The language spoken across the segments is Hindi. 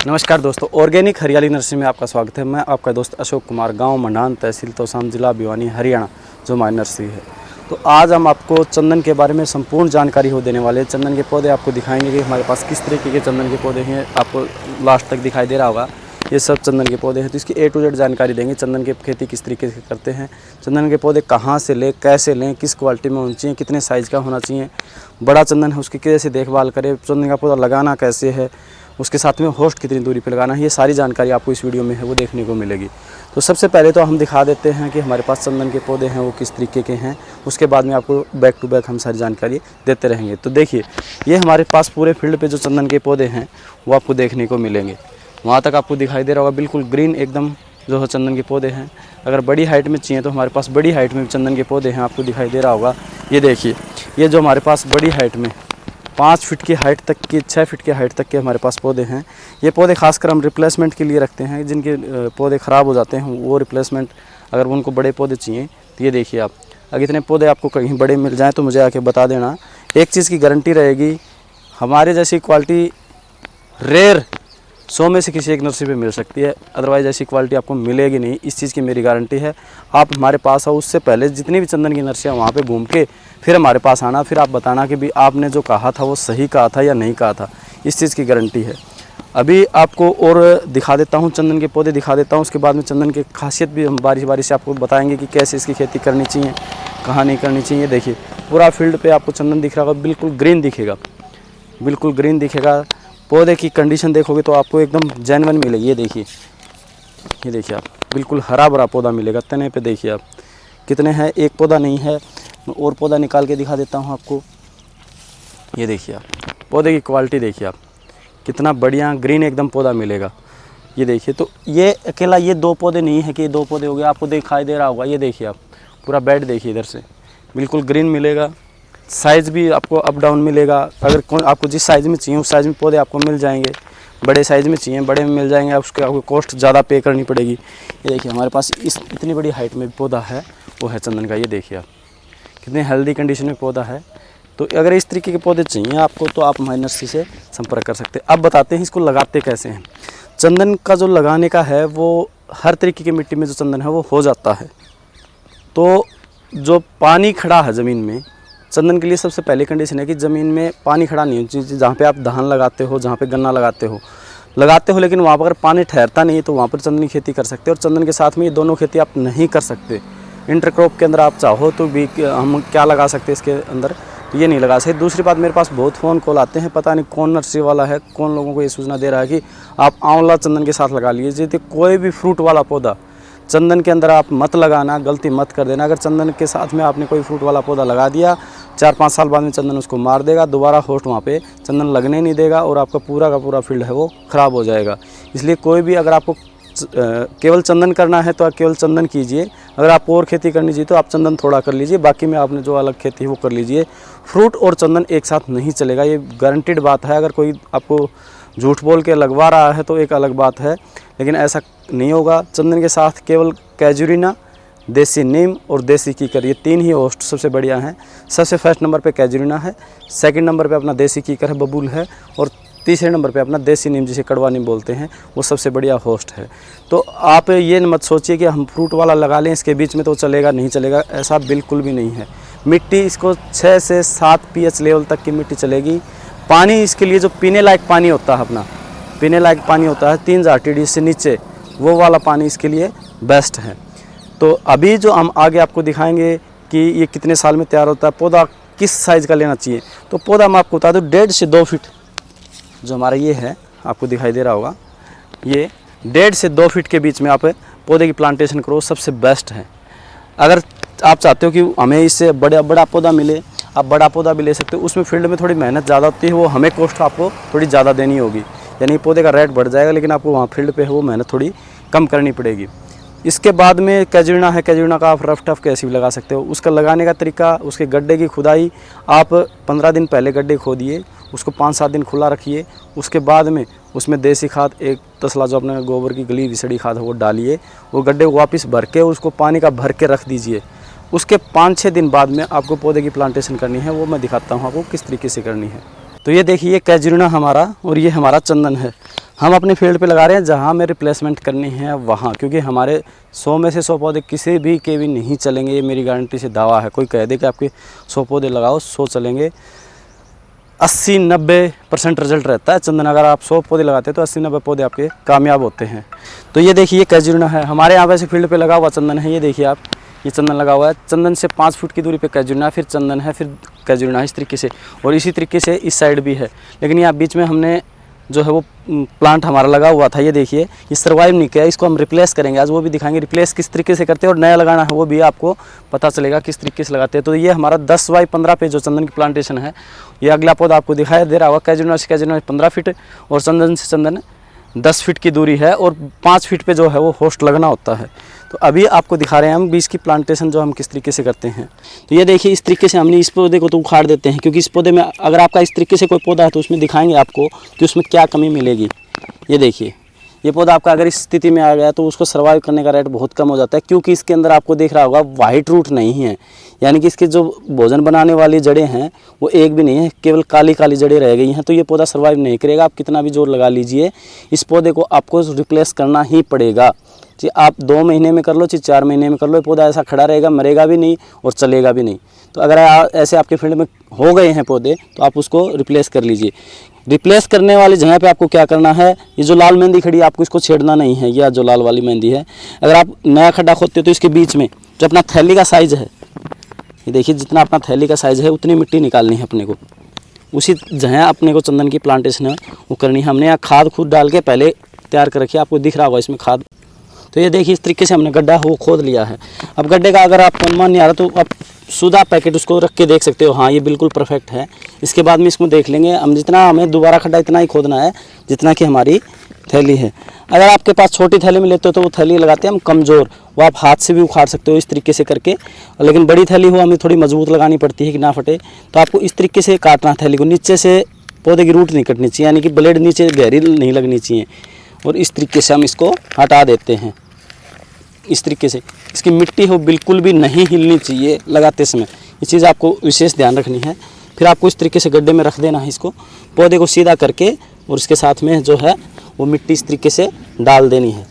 नमस्कार दोस्तों, ऑर्गेनिक हरियाली नर्सरी में आपका स्वागत है। मैं आपका दोस्त अशोक कुमार, गांव मंडान, तहसील तोशाम, जिला भिवानी, हरियाणा, जो हमारी नर्सरी है। तो आज हम आपको चंदन के बारे में संपूर्ण जानकारी हो देने वाले हैं। चंदन के पौधे आपको दिखाएंगे कि हमारे पास किस तरीके के चंदन के पौधे हैं। आपको लास्ट तक दिखाई दे रहा होगा, ये सब चंदन के पौधे हैं। तो इसकी A to Z जानकारी देंगे। चंदन की खेती किस तरीके से करते हैं, चंदन के पौधे कहाँ से लें, कैसे लें, किस क्वालिटी में होना चाहिए, कितने साइज़ का होना चाहिए, बड़ा चंदन है उसकी कैसे देखभाल करें, चंदन का पौधा लगाना कैसे है, उसके साथ में होस्ट कितनी दूरी पर लगाना है, ये सारी जानकारी आपको इस वीडियो में है वो देखने को मिलेगी। तो सबसे पहले तो हम दिखा देते हैं कि हमारे पास चंदन के पौधे हैं वो किस तरीके के हैं। उसके बाद में आपको बैक टू बैक हम सारी जानकारी देते रहेंगे। तो देखिए, ये हमारे पास पूरे फील्ड पे जो चंदन के पौधे हैं वो आपको देखने को मिलेंगे। वहाँ तक आपको दिखाई दे रहा होगा, बिल्कुल ग्रीन एकदम जो है चंदन के पौधे हैं। अगर बड़ी हाइट में चाहिए तो हमारे पास बड़ी हाइट में चंदन के पौधे हैं, आपको दिखाई दे रहा होगा। ये देखिए, ये जो हमारे पास बड़ी हाइट में 5 फीट की हाइट तक की, 6 फीट की हाइट तक के हमारे पास पौधे हैं। ये पौधे खासकर हम रिप्लेसमेंट के लिए रखते हैं। जिनके पौधे ख़राब हो जाते हैं वो रिप्लेसमेंट, अगर उनको बड़े पौधे चाहिए तो ये देखिए आप, अगर इतने पौधे आपको कहीं बड़े मिल जाएँ तो मुझे आके बता देना। एक चीज़ की गारंटी रहेगी, हमारे जैसी क्वालिटी रेयर 100 में से किसी एक नर्सरी पे मिल सकती है, अदरवाइज़ ऐसी क्वालिटी आपको मिलेगी नहीं। इस चीज़ की मेरी गारंटी है। आप हमारे पास आओ, उससे पहले जितनी भी चंदन की नर्सरियाँ वहाँ पे घूम के फिर हमारे पास आना, फिर आप बताना कि भी आपने जो कहा था वो सही कहा था या नहीं कहा था। इस चीज़ की गारंटी है। अभी आपको और दिखा देता हूँ, चंदन के पौधे दिखा देता हूँ। उसके बाद में चंदन की खासियत भी हम बारी बारी से आपको बताएँगे कि कैसे इसकी खेती करनी चाहिए, कहाँ नहीं करनी चाहिए। देखिए, पूरा फील्ड पर आपको चंदन दिख रहा होगा, बिल्कुल ग्रीन दिखेगा, बिल्कुल ग्रीन दिखेगा। पौधे की कंडीशन देखोगे तो आपको एकदम जेन्युइन मिलेगी। ये देखिए आप, बिल्कुल हरा भरा पौधा मिलेगा। तने पे देखिए आप कितने हैं, एक पौधा नहीं है। मैं और पौधा निकाल के दिखा देता हूँ आपको। ये देखिए आप, पौधे की क्वालिटी देखिए आप, कितना बढ़िया ग्रीन एकदम पौधा मिलेगा। ये देखिए, तो ये अकेला ये 2 पौधे नहीं है कि 2 पौधे हो गए, आपको दिखाई दे रहा होगा। ये देखिए आप, पूरा बेड देखिए, इधर से बिल्कुल ग्रीन मिलेगा। साइज़ भी आपको अप डाउन मिलेगा। अगर आपको जिस साइज़ में चाहिए उस साइज़ में पौधे आपको मिल जाएंगे। बड़े साइज़ में चाहिए बड़े में मिल जाएंगे, उसके आपको कॉस्ट ज़्यादा पे करनी पड़ेगी। ये देखिए, हमारे पास इतनी बड़ी हाइट में पौधा है, वो है चंदन का। ये देखिए आप, कितने हेल्दी कंडीशन में पौधा है। तो अगर इस तरीके के पौधे चाहिए आपको तो आप हमारी नर्सरी से संपर्क कर सकते हैं। अब बताते हैं इसको लगाते कैसे हैं। चंदन का जो लगाने का है वो हर तरीके की मिट्टी में जो चंदन है वो हो जाता है। तो जो पानी खड़ा है ज़मीन में, चंदन के लिए सबसे पहली कंडीशन है कि ज़मीन में पानी खड़ा नहीं होना चाहिए। जहाँ पे आप धान लगाते हो, जहाँ पे गन्ना लगाते हो, लेकिन वहाँ पर अगर पानी ठहरता नहीं है तो वहाँ पर चंदन की खेती कर सकते हो। और चंदन के साथ में ये दोनों खेती आप नहीं कर सकते। इंटरक्रॉप के अंदर आप चाहो तो भी हम क्या लगा सकते हैं इसके अंदर, तो ये नहीं लगा सकते। दूसरी बात, मेरे पास बहुत फ़ोन कॉल आते हैं, पता नहीं कौन नर्सरी वाला है, कौन लोगों को ये सूचना दे रहा है कि आप आंवला चंदन के साथ लगा लीजिए। तो कोई भी फ्रूट वाला पौधा चंदन के अंदर आप मत लगाना, गलती मत कर देना। अगर चंदन के साथ में आपने कोई फ्रूट वाला पौधा लगा दिया, 4-5 साल बाद में चंदन उसको मार देगा, दोबारा होस्ट वहाँ पे चंदन लगने नहीं देगा और आपका पूरा का पूरा फील्ड है वो ख़राब हो जाएगा। इसलिए कोई भी, अगर आपको केवल चंदन करना है तो आप केवल चंदन कीजिए। अगर आप और खेती करनी चाहिए तो आप चंदन थोड़ा कर लीजिए, बाकी में आपने जो अलग खेती है वो कर लीजिए। फ्रूट और चंदन एक साथ नहीं चलेगा, ये गारंटीड बात है। अगर कोई आपको झूठ बोल के लगवा रहा है तो एक अलग बात है, लेकिन ऐसा नहीं होगा। चंदन के साथ केवल कैजुरीना, देसी नीम और देसी कीकर, ये 3 ही होस्ट सबसे बढ़िया हैं। सबसे फर्स्ट नंबर पे कैजुरीना है, सेकंड नंबर पे अपना देसी कीकर है, बबूल है, और तीसरे नंबर पे अपना देसी नीम, जिसे कड़वा नीम बोलते हैं, वो सबसे बढ़िया होस्ट है। तो आप ये मत सोचिए कि हम फ्रूट वाला लगा लें इसके बीच में तो चलेगा, नहीं चलेगा, ऐसा बिल्कुल भी नहीं है। मिट्टी इसको 6 से 7 pH लेवल तक की मिट्टी चलेगी। पानी इसके लिए जो पीने लायक पानी होता है, अपना पीने लायक पानी होता है 3000 TD से नीचे, वो वाला पानी इसके लिए बेस्ट है। तो अभी जो हम आगे आपको दिखाएंगे कि ये कितने साल में तैयार होता है, पौधा किस साइज़ का लेना चाहिए। तो पौधा मैं आपको बता दूँ, 1.5 से 2 फीट जो हमारा ये है, आपको दिखाई दे रहा होगा, ये 1.5 से 2 फीट के बीच में आप पौधे की प्लांटेशन करो, सबसे बेस्ट है। अगर आप चाहते हो कि हमें इससे बड़ा पौधा मिले, आप बड़ा पौधा भी ले सकते हो। उसमें फील्ड में थोड़ी मेहनत ज़्यादा होती है, वो हमें कॉस्ट आपको थोड़ी ज़्यादा देनी होगी, यानी पौधे का रेट बढ़ जाएगा, लेकिन आपको वहाँ फील्ड पे वो मेहनत थोड़ी कम करनी पड़ेगी। इसके बाद में कैजुरीना है, कैजुरीना का आप रफ टफ कैसे भी लगा सकते हो। उसका लगाने का तरीका, उसके गड्ढे की खुदाई, आप 15 दिन पहले गड्ढे खोदिए, उसको 5-7 दिन खुला रखिए। उसके बाद में उसमें देसी खाद, एक तसला जो अपने गोबर की गली विसड़ी खाद है वो डालिए। वो गड्ढे को वापस भर के उसको पानी का भर के रख दीजिए। उसके 5-6 दिन बाद में आपको पौधे की प्लांटेशन करनी है, वो मैं दिखाता हूँ आपको किस तरीके से करनी है। तो ये देखिए, ये कैजुरीना हमारा और ये हमारा चंदन है। हम अपने फील्ड पे लगा रहे हैं जहाँ हमें रिप्लेसमेंट करनी है वहाँ, क्योंकि हमारे 100 में से 100 पौधे किसी भी के भी नहीं चलेंगे, ये मेरी गारंटी से दावा है। कोई कह दे कि आपके 100 पौधे लगाओ 100 चलेंगे, 80-90% रिजल्ट रहता है चंदन। अगर आप 100 पौधे लगाते हैं तो 80-90 पौधे आपके कामयाब होते हैं। तो ये देखिए कैजुरिना है, हमारे यहाँ वैसे फील्ड पे लगा हुआ चंदन है। ये देखिए आप, ये चंदन लगा हुआ है, चंदन से 5 फुट की दूरी पे कैजुरिना, फिर चंदन है, फिर कैजुरिना, इस तरीके से। और इसी तरीके से इस साइड भी है, लेकिन यहाँ बीच में हमने जो है वो प्लांट हमारा लगा हुआ था, ये देखिए ये सर्वाइव नहीं किया, इसको हम रिप्लेस करेंगे आज, वो भी दिखाएंगे रिप्लेस किस तरीके से करते हैं, और नया लगाना है वो भी आपको पता चलेगा किस तरीके से लगाते हैं। तो ये हमारा 10 बाई 15 पे जो चंदन की प्लांटेशन है, ये अगला पौधा आपको दिखाई दे रहा होगा। कैजुरिना से कैजुरिना 15 फीट और चंदन से चंदन 10 फीट की दूरी है, और 5 फीट पे जो है वो होस्ट लगना होता है। तो अभी आपको दिखा रहे हैं हम बीज की प्लांटेशन जो हम किस तरीके से करते हैं। तो ये देखिए इस तरीके से हमने इस पौधे को तो उखाड़ देते हैं, क्योंकि इस पौधे में अगर आपका इस तरीके से कोई पौधा है तो उसमें दिखाएंगे आपको कि उसमें क्या कमी मिलेगी। ये देखिए ये पौधा आपका अगर इस स्थिति में आ गया तो उसको सर्वाइव करने का रेट बहुत कम हो जाता है, क्योंकि इसके अंदर आपको देख रहा होगा वाइट रूट नहीं है, यानी कि इसके जो भोजन बनाने वाली जड़ें हैं वो एक भी नहीं है, केवल काली काली जड़ें रह गई हैं। तो ये पौधा सर्वाइव नहीं करेगा, आप कितना भी जोर लगा लीजिए, इस पौधे को आपको रिप्लेस करना ही पड़ेगा। जी आप 2 महीने में कर लो, चाहे 4 महीने में कर लो, ये पौधा ऐसा खड़ा रहेगा, मरेगा भी नहीं और चलेगा भी नहीं। तो अगर ऐसे आपके फील्ड में हो गए हैं पौधे तो आप उसको रिप्लेस कर लीजिए। रिप्लेस करने वाली जगह पे आपको क्या करना है, ये जो लाल मेहंदी खड़ी है आपको इसको छेड़ना नहीं है, यह जो लाल वाली मेहंदी है। अगर आप नया खड्डा खोदते हो तो इसके बीच में जो अपना थैली का साइज़ है, ये देखिए जितना अपना थैली का साइज़ है उतनी मिट्टी निकालनी है अपने को, उसी जगह अपने को चंदन की प्लांटेशन है वो करनी है। हमने यहाँ खाद खुद डाल के पहले तैयार कर रखी है, आपको दिख रहा होगा इसमें खाद। तो ये देखिए इस तरीके से हमने गड्ढा वो खोद लिया है। अब गड्ढे का अगर आपको अनुमान नहीं आ रहा तो आप सुधा पैकेट उसको रख के देख सकते हो, हाँ ये बिल्कुल परफेक्ट है। इसके बाद में इसको देख लेंगे हम, जितना हमें दोबारा खड्डा इतना ही खोदना है जितना कि हमारी थैली है। अगर आपके पास छोटी थैली में लेते हो तो वो थैली लगाते हैं हम कमज़ोर, वो आप हाथ से भी उखाड़ सकते हो इस तरीके से करके, लेकिन बड़ी थैली हो हमें थोड़ी मजबूत लगानी पड़ती है कि ना फटे। तो आपको इस तरीके से काटना है थैली को, नीचे से पौधे की रूट नहीं कटनी चाहिए, यानी कि ब्लेड नीचे गहरी नहीं लगनी चाहिए। और इस तरीके से हम इसको हटा देते हैं, इस तरीके से। इसकी मिट्टी हो बिल्कुल भी नहीं हिलनी चाहिए लगाते समय, ये चीज़ आपको विशेष ध्यान रखनी है। फिर आपको इस तरीके से गड्ढे में रख देना है इसको, पौधे को सीधा करके, और इसके साथ में जो है वो मिट्टी इस तरीके से डाल देनी है।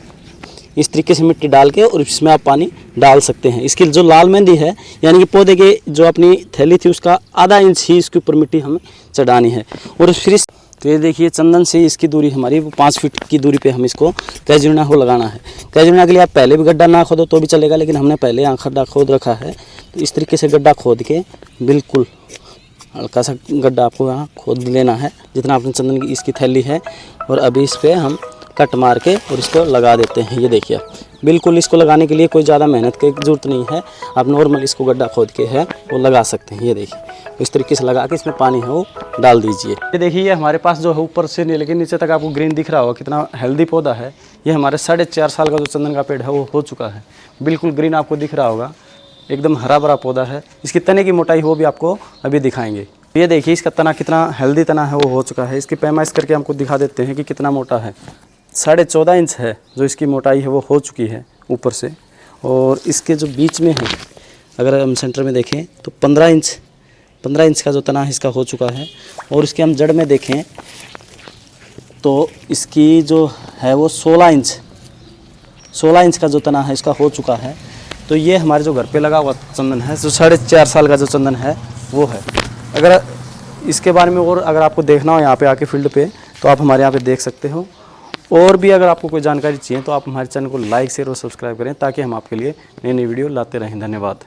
इस तरीके से मिट्टी डाल के और इसमें आप पानी डाल सकते हैं। इसकी जो लाल मेहंदी है, यानी कि पौधे के जो अपनी थैली थी उसका आधा इंच ही इसके ऊपर मिट्टी हमें चढ़ानी है। और फिर तो ये देखिए चंदन से इसकी दूरी हमारी 5 फीट की दूरी पे हम इसको कैजुरिना को लगाना है। कैजुरिना के लिए आप पहले भी गड्ढा ना खोदो तो भी चलेगा, लेकिन हमने पहले यहाँ गड्ढा खोद रखा है। तो इस तरीके से गड्ढा खोद के बिल्कुल हल्का सा गड्ढा आपको यहाँ खोद लेना है जितना अपने चंदन की इसकी थैली है, और अभी इस पर हम कट मार के और इसको लगा देते हैं। ये देखिए बिल्कुल इसको लगाने के लिए कोई ज़्यादा मेहनत की ज़रूरत नहीं है, आप नॉर्मल इसको गड्ढा खोद के है वो लगा सकते हैं। ये देखिए इस तरीके से लगा के इसमें पानी है वो डाल दीजिए। ये देखिए ये हमारे पास जो है ऊपर से लेके नीचे तक आपको ग्रीन दिख रहा होगा, कितना हेल्दी पौधा है। ये हमारे 4.5 साल का जो चंदन का पेड़ है वो हो चुका है, बिल्कुल ग्रीन आपको दिख रहा होगा, एकदम हरा भरा पौधा है। इसकी तने की मोटाई वो भी आपको अभी दिखाएंगे। ये देखिए इसका तना कितना हेल्दी तना है वो हो चुका है। इसकी पैमाइश करके हमको दिखा देते हैं कि कितना मोटा है। 14.5 इंच है जो इसकी मोटाई है वो हो चुकी है ऊपर से, और इसके जो बीच में है अगर हम सेंटर में देखें तो 15 इंच का जो तना है इसका हो चुका है। और इसके हम जड़ में देखें तो इसकी जो है वो 16 इंच का जो तना है इसका हो चुका है। तो ये हमारे जो घर पे लगा हुआ चंदन है, जो 4.5 साल का जो चंदन है वो है। अगर इसके बारे में और अगर आपको देखना हो यहाँ पे आके फील्ड पे तो आप हमारे यहाँ पे देख सकते हो। और भी अगर आपको कोई जानकारी चाहिए तो आप हमारे चैनल को लाइक शेयर और सब्सक्राइब करें, ताकि हम आपके लिए नई नई वीडियो लाते रहें। धन्यवाद।